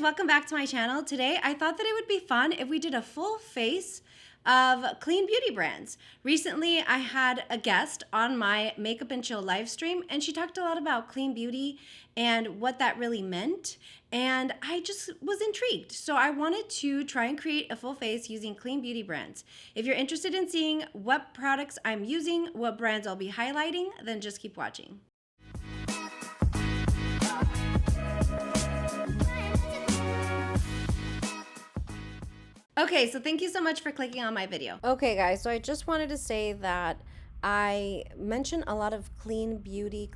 welcome back to my channel. Today I thought that it would be fun if we did a full face of clean beauty brands. Recently I had a guest on my Makeup and Chill live stream and she talked a lot about clean beauty and what that really meant, and I just was intrigued. So I wanted to try and create a full face using clean beauty brands. If you're interested in seeing what products I'm using, what brands I'll be highlighting, then just keep watching. Okay, so thank you so much for clicking on my video. Okay guys, so I just wanted to say that I mentioned a lot of clean beauty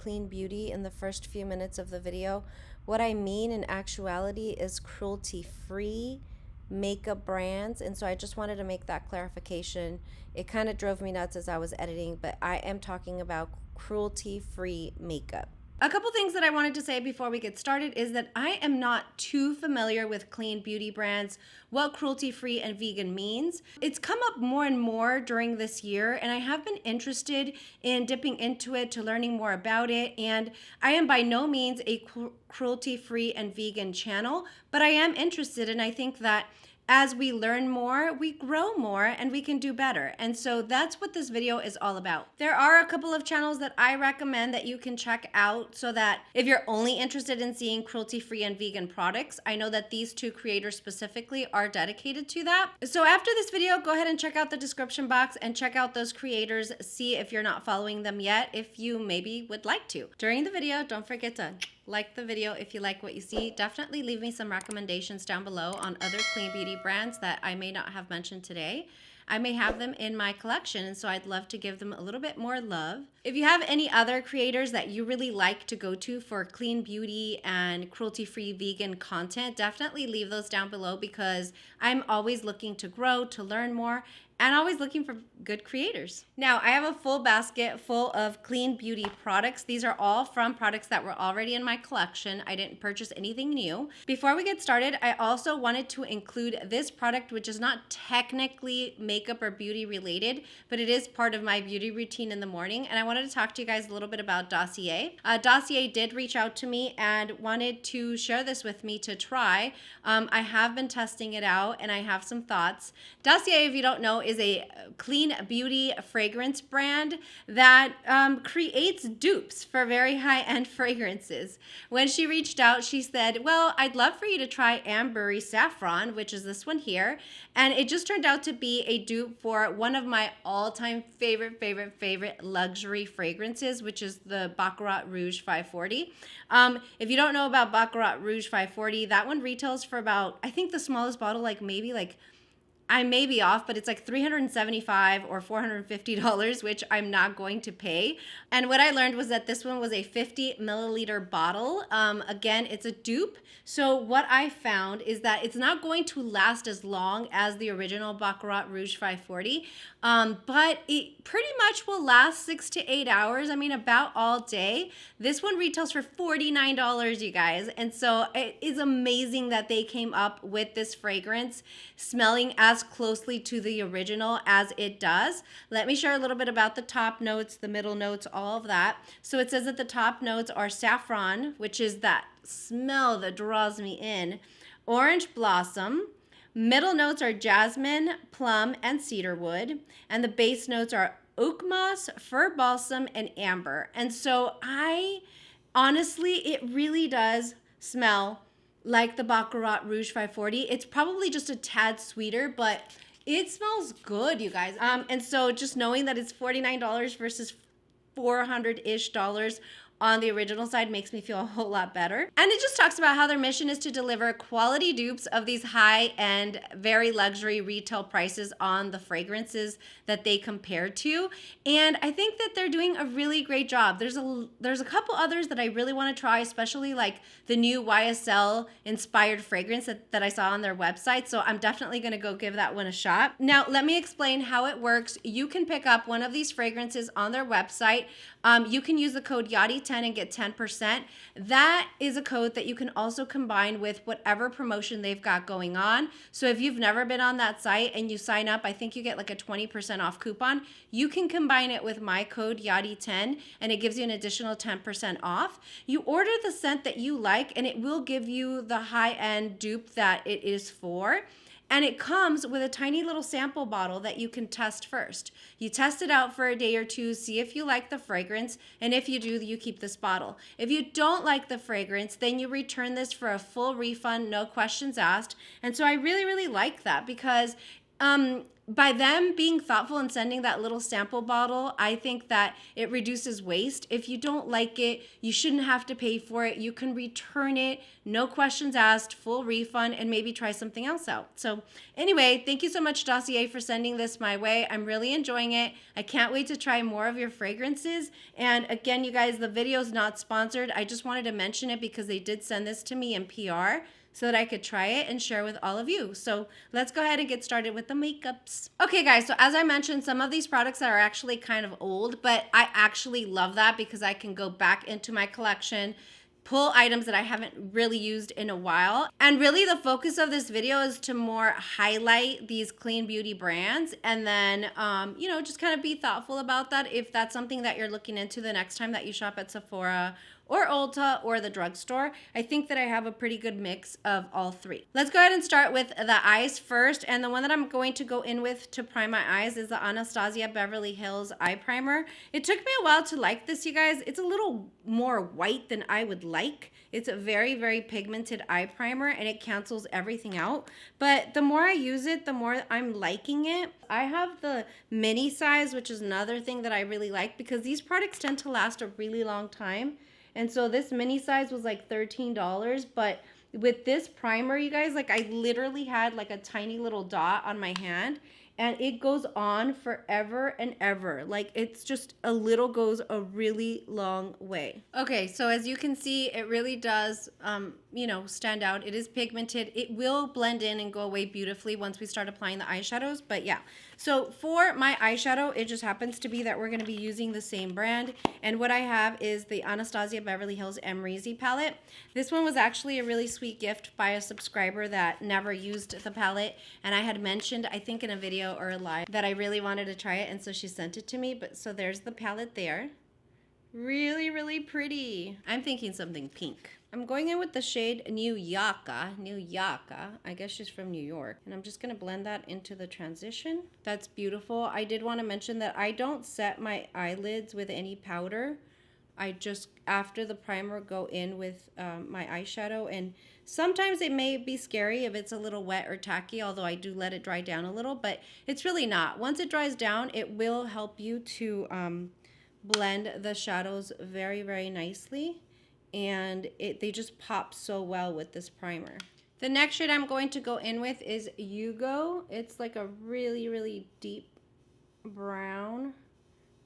in the first few minutes of the video. What I mean in actuality is cruelty-free makeup brands, and so I just wanted to make that clarification. It kind of drove me nuts as I was editing, but I am talking about cruelty-free makeup. A couple things that I wanted to say before we get started is that I am not too familiar with clean beauty brands, what cruelty-free and vegan means. It's come up more and more during this year, and I have been interested in dipping into it to learning more about it. And I am by no means a cruelty-free and vegan channel, but I am interested, and I think that as we learn more, we grow more and we can do better. And so that's what this video is all about. There are a couple of channels that I recommend that you can check out so that if you're only interested in seeing cruelty-free and vegan products, I know that these two creators specifically are dedicated to that. So after this video, go ahead and check out the description box and check out those creators. See if you're not following them yet, if you maybe would like to. During the video, don't forget to like the video if you like what you see. Definitely leave me some recommendations down below on other clean beauty brands that I may not have mentioned today. I may have them in my collection, and so I'd love to give them a little bit more love. If you have any other creators that you really like to go to for clean beauty and cruelty-free vegan content, definitely leave those down below, because I'm always looking to grow, to learn more, and always looking for good creators. Now, I have a full basket full of clean beauty products. These are all from products that were already in my collection. I didn't purchase anything new. Before we get started, I also wanted to include this product, which is not technically makeup or beauty related, but it is part of my beauty routine in the morning. And I wanted to talk to you guys a little bit about Dossier. Dossier did reach out to me and wanted to share this with me to try. I have been testing it out and I have some thoughts. Dossier, if you don't know, is a clean beauty fragrance brand that creates dupes for very high-end fragrances. When she reached out, she said, well, I'd love for you to try Ambery Saffron, which is this one here. And it just turned out to be a dupe for one of my all-time favorite luxury fragrances, which is the Baccarat Rouge 540. If you don't know about Baccarat Rouge 540, that one retails for about, I think the smallest bottle, I may be off, but it's like $375 or $450, which I'm not going to pay. And what I learned was that this one was a 50 milliliter bottle. Again, it's a dupe. So what I found is that it's not going to last as long as the original Baccarat Rouge 540, but it pretty much will last 6 to 8 hours. I mean, about all day. This one retails for $49, you guys. And so it is amazing that they came up with this fragrance smelling as closely to the original as it does. Let me share a little bit about the top notes, the middle notes, all of that. So it says that the top notes are saffron, which is that smell that draws me in, orange blossom. Middle notes are jasmine, plum, and cedarwood. And the base notes are oak moss, fir balsam, and amber. And so honestly, it really does smell like the Baccarat Rouge 540. It's probably just a tad sweeter, but it smells good, you guys. And so just knowing that it's $49 versus $400-ish on the original side makes me feel a whole lot better. And it just talks about how their mission is to deliver quality dupes of these high-end, very luxury retail prices on the fragrances that they compare to. And I think that they're doing a really great job. There's a couple others that I really want to try, especially like the new YSL inspired fragrance that I saw on their website. So I'm definitely going to go give that one a shot. Now, let me explain how it works. You can pick up one of these fragrances on their website. You can use the code Yadi Yadi10 and get 10%. That is a code that you can also combine with whatever promotion they've got going on. So if you've never been on that site and you sign up, I think you get like a 20% off coupon. You can combine it with my code Yadi10 and it gives you an additional 10% off. You order the scent that you like and it will give you the high-end dupe that it is for. And it comes with a tiny little sample bottle that you can test first. You test it out for a day or two, see if you like the fragrance, and if you do, you keep this bottle. If you don't like the fragrance, then you return this for a full refund, no questions asked. And so I really, really like that because by them being thoughtful and sending that little sample bottle, I think that it reduces waste. If you don't like it, you shouldn't have to pay for it. You can return it, no questions asked, full refund, and maybe try something else out. So anyway, thank you so much, Dossier, for sending this my way. I'm really enjoying it. I can't wait to try more of your fragrances. And again, you guys, the video is not sponsored. I just wanted to mention it because they did send this to me in PR, so that I could try it and share with all of you. So let's go ahead and get started with the makeups. Okay guys, so as I mentioned, some of these products are actually kind of old, but I actually love that because I can go back into my collection, pull items that I haven't really used in a while. And really the focus of this video is to more highlight these clean beauty brands and then, you know, just kind of be thoughtful about that if that's something that you're looking into the next time that you shop at Sephora or Ulta or the drugstore. I think that I have a pretty good mix of all three. Let's go ahead and start with the eyes first. And the one that I'm going to go in with to prime my eyes is the Anastasia Beverly Hills Eye Primer. It took me a while to like this, you guys. It's a little more white than I would like. It's a very, very pigmented eye primer and it cancels everything out. But the more I use it, the more I'm liking it. I have the mini size, which is another thing that I really like because these products tend to last a really long time. And so this mini size was like $13, but with this primer, you guys, like I literally had like a tiny little dot on my hand and it goes on forever and ever. Like it's just a little goes a really long way. Okay, so as you can see, it really does, you know, stand out. It is pigmented. It will blend in and go away beautifully once we start applying the eyeshadows, but yeah. So for my eyeshadow, it just happens to be that we're going to be using the same brand. And what I have is the Anastasia Beverly Hills Amrezy palette. This one was actually a really sweet gift by a subscriber that never used the palette. And I had mentioned, I think in a video or a live, that I really wanted to try it. And so she sent it to me. But so there's the palette there. Really, really pretty. I'm thinking something pink. I'm going in with the shade New Yaka. I guess she's from New York. And I'm just going to blend that into the transition. That's beautiful. I did want to mention that I don't set my eyelids with any powder. I just, after the primer, go in with my eyeshadow. And sometimes it may be scary if it's a little wet or tacky, although I do let it dry down a little. But it's really not. Once it dries down, it will help you to blend the shadows very, very nicely. And they just pop so well with this primer. The next shade I'm going to go in with is Yugo. It's like a really, really deep brown,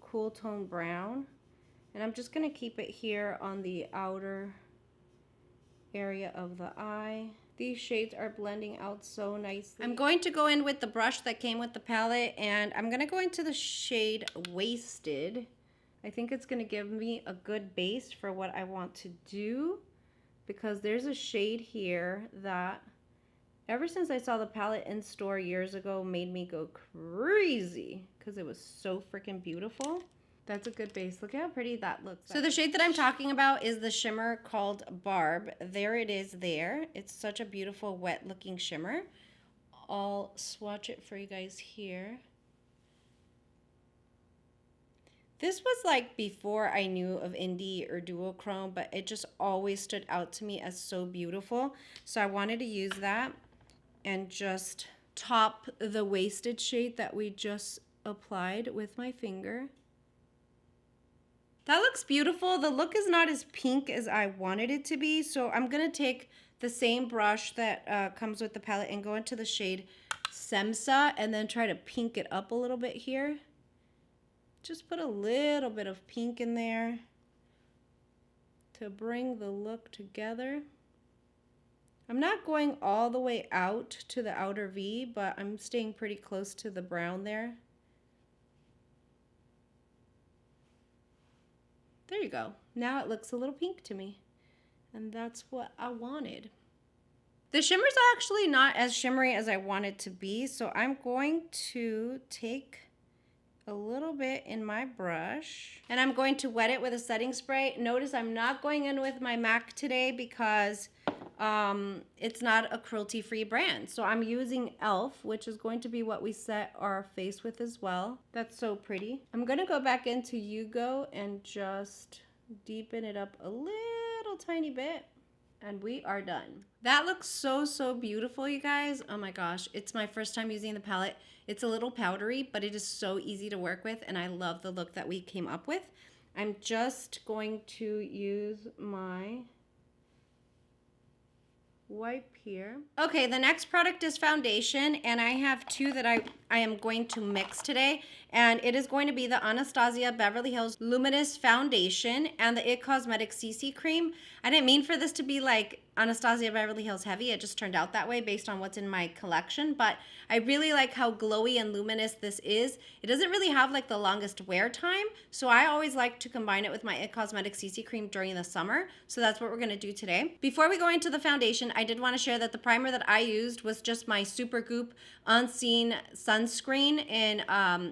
cool tone brown. And I'm just going to keep it here on the outer area of the eye. These shades are blending out so nicely. I'm going to go in with the brush that came with the palette, and I'm going to go into the shade Wasted. I think it's going to give me a good base for what I want to do because there's a shade here that ever since I saw the palette in store years ago made me go crazy because it was so freaking beautiful. That's a good base. Look at how pretty that looks. So the shade that I'm talking about is the shimmer called Barb. There it is there. It's such a beautiful wet looking shimmer. I'll swatch it for you guys here. This was like before I knew of Indie or Duochrome, but it just always stood out to me as so beautiful. So I wanted to use that and just top the Wasted shade that we just applied with my finger. That looks beautiful. The look is not as pink as I wanted it to be. So I'm going to take the same brush that comes with the palette and go into the shade Semsa and then try to pink it up a little bit here. Just put a little bit of pink in there to bring the look together. I'm not going all the way out to the outer V, but I'm staying pretty close to the brown there. There you go. now it looks a little pink to me. And that's what I wanted. The shimmer's actually not as shimmery as I want it to be, so I'm going to take a little bit in my brush and I'm going to wet it with a setting spray. Notice I'm not going in with my MAC today because it's not a cruelty-free brand. So I'm using e.l.f., which is going to be what we set our face with as well. That's so pretty. I'm gonna go back into Yugo and just deepen it up a little tiny bit. And we are done. That looks so, so beautiful, you guys. Oh my gosh, it's my first time using the palette. It's a little powdery, but it is so easy to work with, and I love the look that we came up with. I'm just going to use my wipe here. Okay, the next product is foundation, and I have two that I am going to mix today, and it is going to be the Anastasia Beverly Hills Luminous Foundation and the IT Cosmetics CC Cream. I didn't mean for this to be like Anastasia Beverly Hills heavy. It just turned out that way based on what's in my collection, but I really like how glowy and luminous this is. It doesn't really have like the longest wear time, so I always like to combine it with my IT Cosmetics CC Cream during the summer, so that's what we're gonna do today. Before we go into the foundation, I did wanna share that the primer that I used was just my Super Goop Unseen Sunscreen in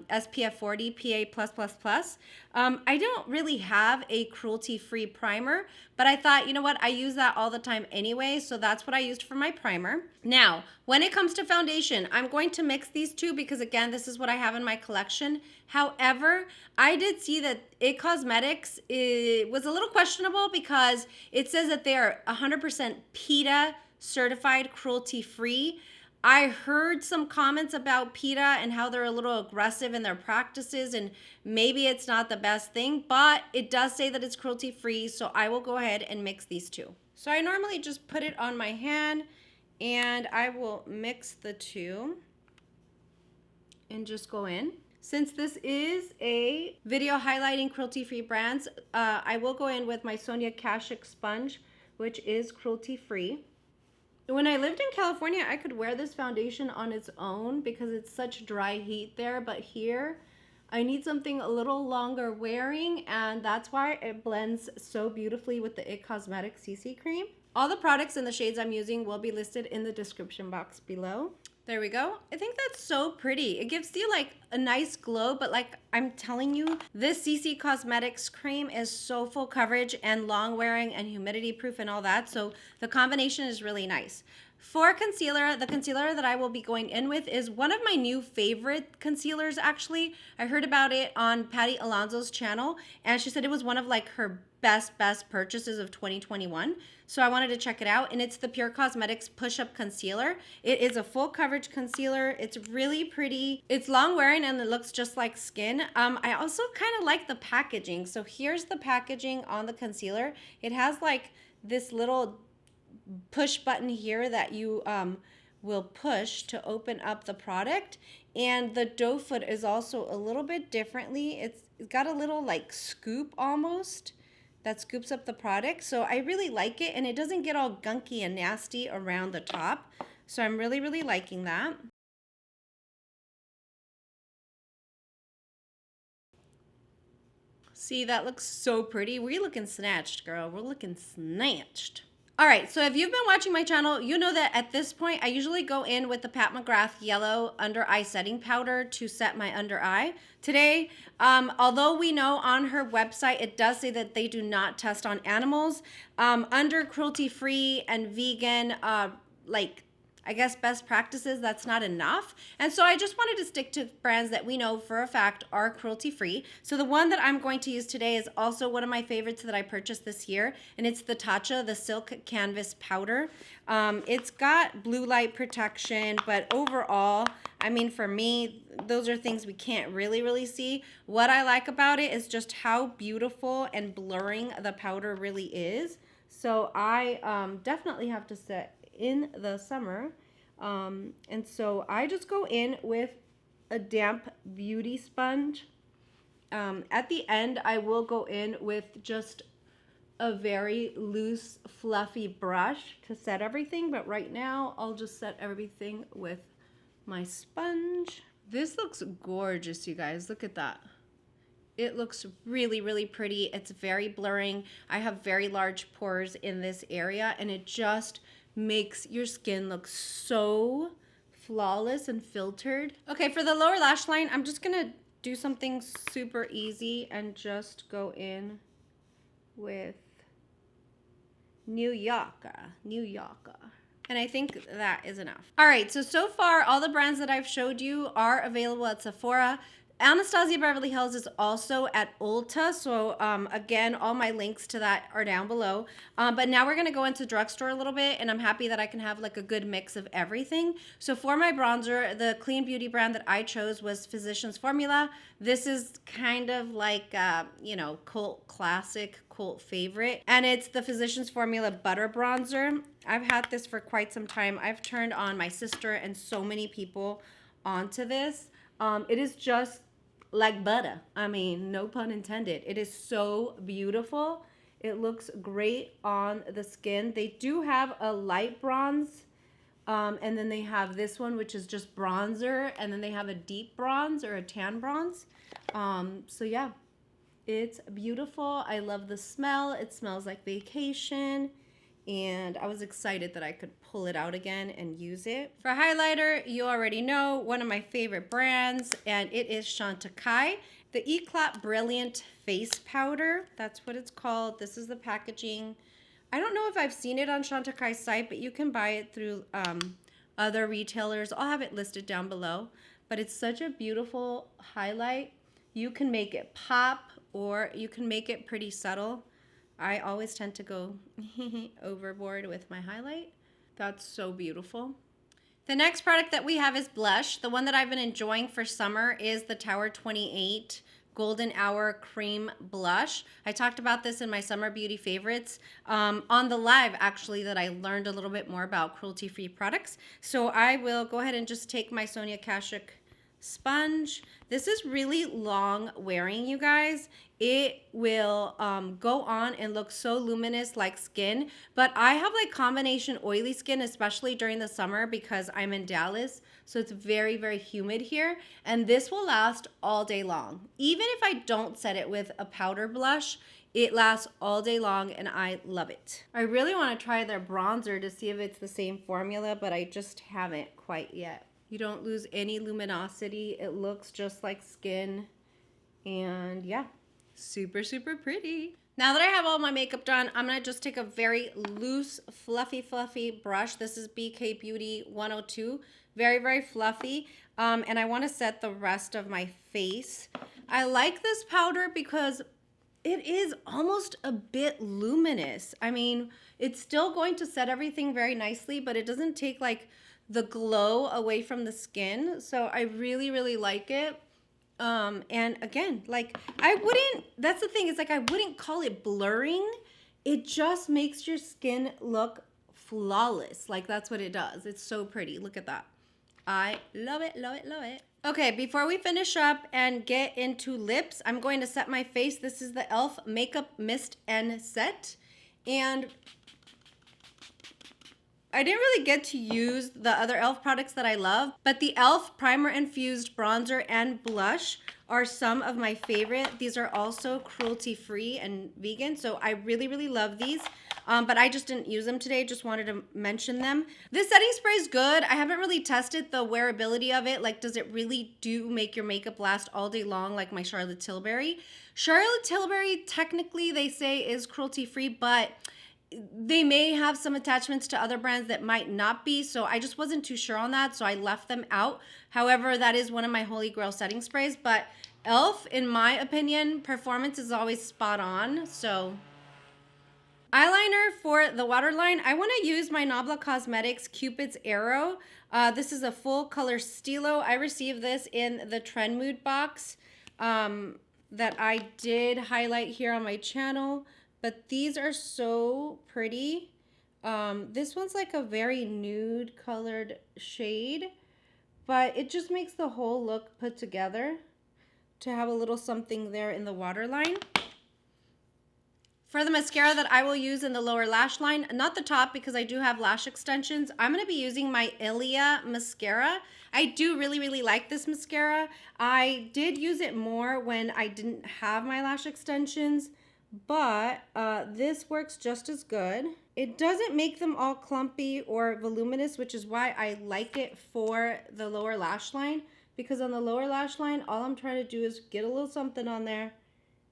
SPF 40 PA+++. I don't really have a cruelty-free primer, but I thought, you know what, I use that all the time anyway, so that's what I used for my primer. Now, when it comes to foundation, I'm going to mix these two because, again, this is what I have in my collection. However, I did see that IT Cosmetics was a little questionable because it says that they are 100% PETA certified cruelty-free. I heard some comments about PETA and how they're a little aggressive in their practices, and maybe it's not the best thing, but it does say that it's cruelty-free, so I will go ahead and mix these two. So I normally just put it on my hand, and I will mix the two and just go in. Since this is a video highlighting cruelty-free brands, I will go in with my Sonia Kashuk sponge, which is cruelty-free. When I lived in California, I could wear this foundation on its own because it's such dry heat there, but here I need something a little longer wearing, and that's why it blends so beautifully with the IT Cosmetics CC Cream. All the products and the shades I'm using will be listed in the description box below. There we go. I think that's so pretty. It gives you like a nice glow, but like I'm telling you, this CC Cosmetics cream is so full coverage and long wearing and humidity proof and all that. So the combination is really nice. For concealer, the concealer that I will be going in with is one of my new favorite concealers, actually. I heard about it on Patty Alonso's channel, and she said it was one of like her best purchases of 2021. So I wanted to check it out, and it's the Pure Cosmetics Push-Up Concealer. It is a full coverage concealer. It's really pretty. It's long wearing and it looks just like skin. I also kind of like the packaging. So here's the packaging on the concealer. It has like this little push button here that you will push to open up the product, and the doe foot is also a little bit differently. It's got a little like scoop almost that scoops up the product, so I really like it, and it doesn't get all gunky and nasty around the top, so I'm really liking that. See, that looks so pretty. We're looking snatched, girl. We're looking snatched. All right, so if you've been watching my channel, you know that at this point, I usually go in with the Pat McGrath Yellow Under Eye Setting Powder to set my under eye. Today, although we know on her website, it does say that they do not test on animals, under cruelty-free and vegan, like, I guess best practices, that's not enough. And so I just wanted to stick to brands that we know for a fact are cruelty-free. So the one that I'm going to use today is also one of my favorites that I purchased this year, and it's the Tatcha, the Silk Canvas Powder. It's got blue light protection, but overall, I mean, for me, those are things we can't really see. What I like about it is just how beautiful and blurring the powder really is. So I definitely have to set in the summer, and so I just go in with a damp beauty sponge. At the end, I will go in with just a very loose, fluffy brush to set everything, but right now I'll just set everything with my sponge. This looks gorgeous, you guys. Look at that. It looks really, really pretty. It's very blurring. I have very large pores in this area, and it just makes your skin look so flawless and filtered. Okay, for the lower lash line, I'm just gonna do something super easy and just go in with New Yorker. And I think that is enough. All right, so far, all the brands that I've showed you are available at Sephora. Anastasia Beverly Hills is also at Ulta. So again, all my links to that are down below. But now we're gonna go into drugstore a little bit, and I'm happy that I can have like a good mix of everything. So for my bronzer, the clean beauty brand that I chose was Physicians Formula. This is kind of like, you know, cult classic, cult favorite. And it's the Physicians Formula Butter Bronzer. I've had this for quite some time. I've turned on my sister and so many people onto this. It is just like butter. I mean, no pun intended. It is so beautiful. It looks great on the skin. They do have a light bronze, and then they have this one, which is just bronzer, and then they have a deep bronze or a tan bronze. So yeah, it's beautiful. I love the smell. It smells like vacation. And I was excited that I could pull it out again and use it. For highlighter, you already know one of my favorite brands, and it is Chantecaille. The Eclat Brilliant Face Powder, that's what it's called. This is the packaging. I don't know if I've seen it on Chantecaille's site, but you can buy it through other retailers. I'll have it listed down below. But it's such a beautiful highlight. You can make it pop, or you can make it pretty subtle. I always tend to go overboard with my highlight. That's so beautiful. The next product that we have is blush. The one that I've been enjoying for summer is the Tower 28 Golden Hour Cream Blush. I talked about this in my summer beauty favorites on the live, actually, that I learned a little bit more about cruelty-free products. So I will go ahead and just take my Sonia Kashuk sponge. This is really long wearing, you guys. It will go on and look so luminous like skin, but I have like combination oily skin, especially during the summer because I'm in Dallas, so it's very, very humid here, and this will last all day long. Even if I don't set it with a powder blush, it lasts all day long, and I love it. I really want to try their bronzer to see if it's the same formula, but I just haven't quite yet. You don't lose any luminosity. It looks just like skin. And yeah, super, super pretty. Now that I have all my makeup done, I'm gonna just take a very loose, fluffy brush. This is BK Beauty 102. Very, very fluffy. And I wanna set the rest of my face. I like this powder because it is almost a bit luminous. I mean, it's still going to set everything very nicely, but it doesn't take like the glow away from the skin. So I really, really like it. And again, like that's the thing, it's like I wouldn't call it blurring. It just makes your skin look flawless. Like that's what it does. It's so pretty. Look at that. I love it, love it, love it. Okay, before we finish up and get into lips, I'm going to set my face. This is the e.l.f. Makeup Mist and Set. And I didn't really get to use the other e.l.f. products that I love, but the e.l.f. Primer Infused Bronzer and Blush are some of my favorite. These are also cruelty-free and vegan, so I really, really love these. But I just didn't use them today, just wanted to mention them. This setting spray is good. I haven't really tested the wearability of it. Like, does it really do make your makeup last all day long like my Charlotte Tilbury? Charlotte Tilbury, technically, they say is cruelty-free, but they may have some attachments to other brands that might not be, so I just wasn't too sure on that, so I left them out. However, that is one of my holy grail setting sprays, but e.l.f., in my opinion, performance is always spot on. So eyeliner for the waterline, I want to use my Nabla Cosmetics Cupid's Arrow. This is a full color Stilo. I received this in the Trend Mood box that I did highlight here on my channel. But these are so pretty. This one's like a very nude colored shade, but it just makes the whole look put together to have a little something there in the waterline. For the mascara that I will use in the lower lash line, not the top because I do have lash extensions, I'm going to be using my Ilia mascara. I do really like this mascara. I did use it more when I didn't have my lash extensions, but this works just as good. It doesn't make them all clumpy or voluminous, which is why I like it for the lower lash line, because on the lower lash line, all I'm trying to do is get a little something on there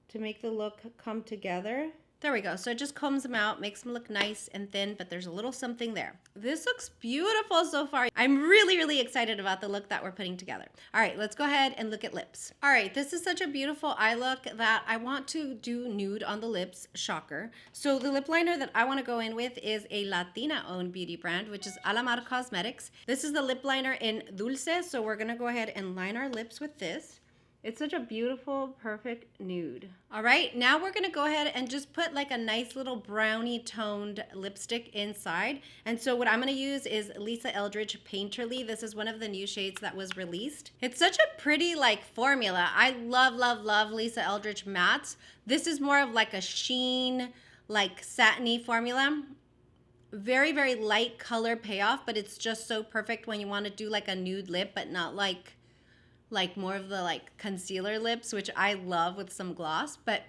to make the look come together. There we go. So it just combs them out, makes them look nice and thin, but there's a little something there. This looks beautiful so far. I'm really excited about the look that we're putting together. All right, let's go ahead and look at lips. All right, this is such a beautiful eye look that I want to do nude on the lips, shocker. So the lip liner that I want to go in with is a Latina-owned beauty brand, which is Alamar Cosmetics. This is the lip liner in Dulce, so we're gonna go ahead and line our lips with this. It's such a beautiful, perfect nude. All right, now we're gonna go ahead and just put like a nice little brownie toned lipstick inside. And so what I'm gonna use is Lisa Eldridge Painterly. This is one of the new shades that was released. It's such a pretty like formula. I love Lisa Eldridge mattes. This is more of like a sheen, like satiny formula. Very light color payoff, but it's just so perfect when you wanna do like a nude lip, but not like more of the like concealer lips, which I love with some gloss, but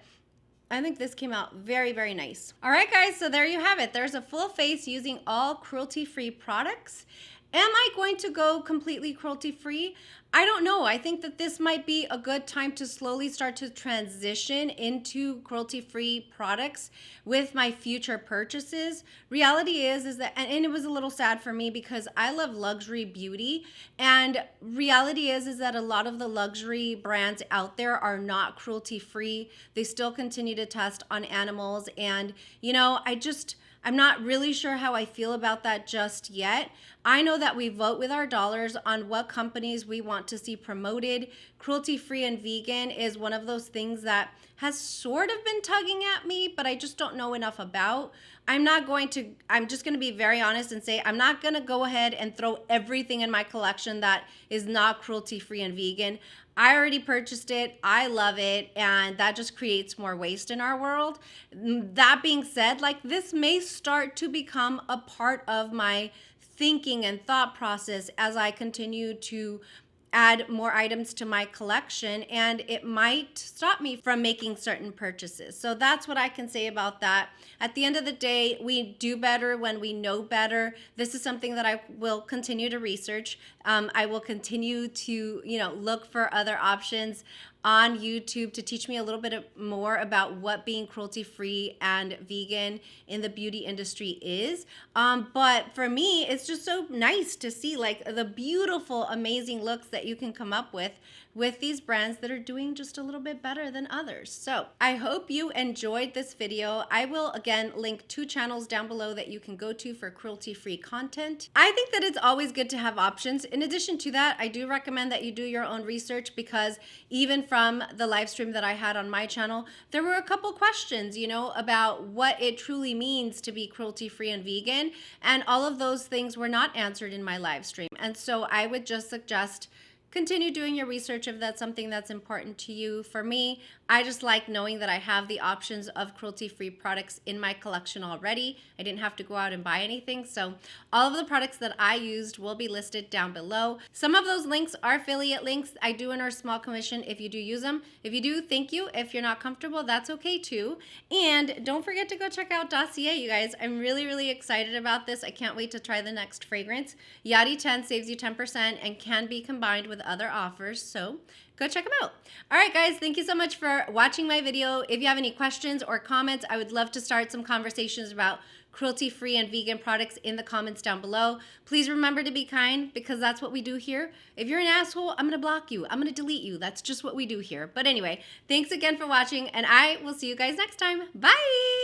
I think this came out very nice. All right, guys, so there you have it. There's a full face using all cruelty-free products. Am I going to go completely cruelty-free? I don't know. I think that this might be a good time to slowly start to transition into cruelty-free products with my future purchases. Reality is that, and it was a little sad for me because I love luxury beauty, and reality is that a lot of the luxury brands out there are not cruelty-free. They still continue to test on animals, and you know, I'm not really sure how I feel about that just yet. I know that we vote with our dollars on what companies we want to see promoted. Cruelty-free and vegan is one of those things that has sort of been tugging at me, but I just don't know enough about. I'm just going to be very honest and say I'm not going to go ahead and throw everything in my collection that is not cruelty-free and vegan. I already purchased it. I love it. And that just creates more waste in our world. That being said, like this may start to become a part of my thinking and thought process as I continue to add more items to my collection, and it might stop me from making certain purchases. So that's what I can say about that. At the end of the day, we do better when we know better. This is something that I will continue to research. I will continue to, look for other options on YouTube to teach me a little bit more about what being cruelty-free and vegan in the beauty industry is. But for me, it's just so nice to see like the beautiful, amazing looks that you can come up with these brands that are doing just a little bit better than others. So I hope you enjoyed this video. I will again link 2 channels down below that you can go to for cruelty-free content. I think that it's always good to have options. In addition to that, I do recommend that you do your own research, because even from the live stream that I had on my channel, there were a couple questions, about what it truly means to be cruelty-free and vegan, and all of those things were not answered in my live stream. And so I would just suggest continue doing your research if that's something that's important to you. For me, I just like knowing that I have the options of cruelty-free products in my collection already. I didn't have to go out and buy anything. So all of the products that I used will be listed down below. Some of those links are affiliate links. I do earn a small commission if you do use them. If you do, thank you. If you're not comfortable, that's okay too. And don't forget to go check out Dossier, you guys. I'm really excited about this. I can't wait to try the next fragrance. Yadi 10 saves you 10% and can be combined with other offers, so go check them out. All right, guys, thank you so much for watching my video. If you have any questions or comments, I would love to start some conversations about cruelty-free and vegan products in the comments down below. Please remember to be kind, because that's what we do here. If you're an asshole, I'm gonna block you. I'm gonna delete you. That's just what we do here. But anyway, thanks again for watching, and I will see you guys next time. Bye!